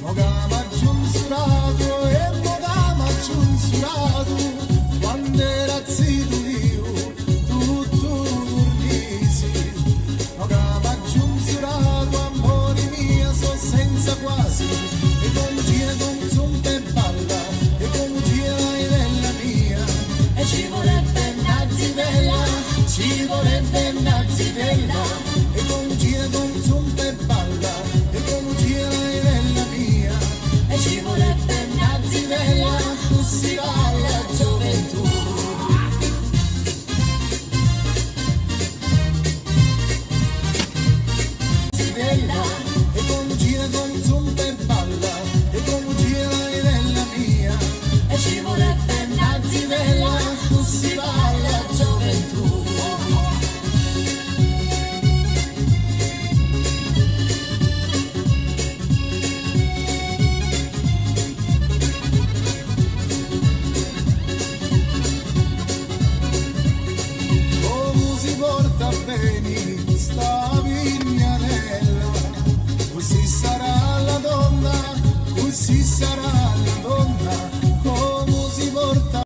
Mogama giunsurato e mogama giunsurato, quando era zitto io, tutto dormisi. Mogama giunsurato, amore mia, so senza quasi, e come gira con zumba e balla, e come gira la mia, e ci vorrebbe una zitella, ci vorrebbe una zitella, e come gira con zumba e balla, e come gira la mia, e ci vorrebbe una zitella, così va la gioventù. Zitella, e come gira con zumba e balla, e come gira la mia, e ci vorrebbe una zitella, così va la gioventù. Porta bene sta vignanella, così sarà la donna, così sarà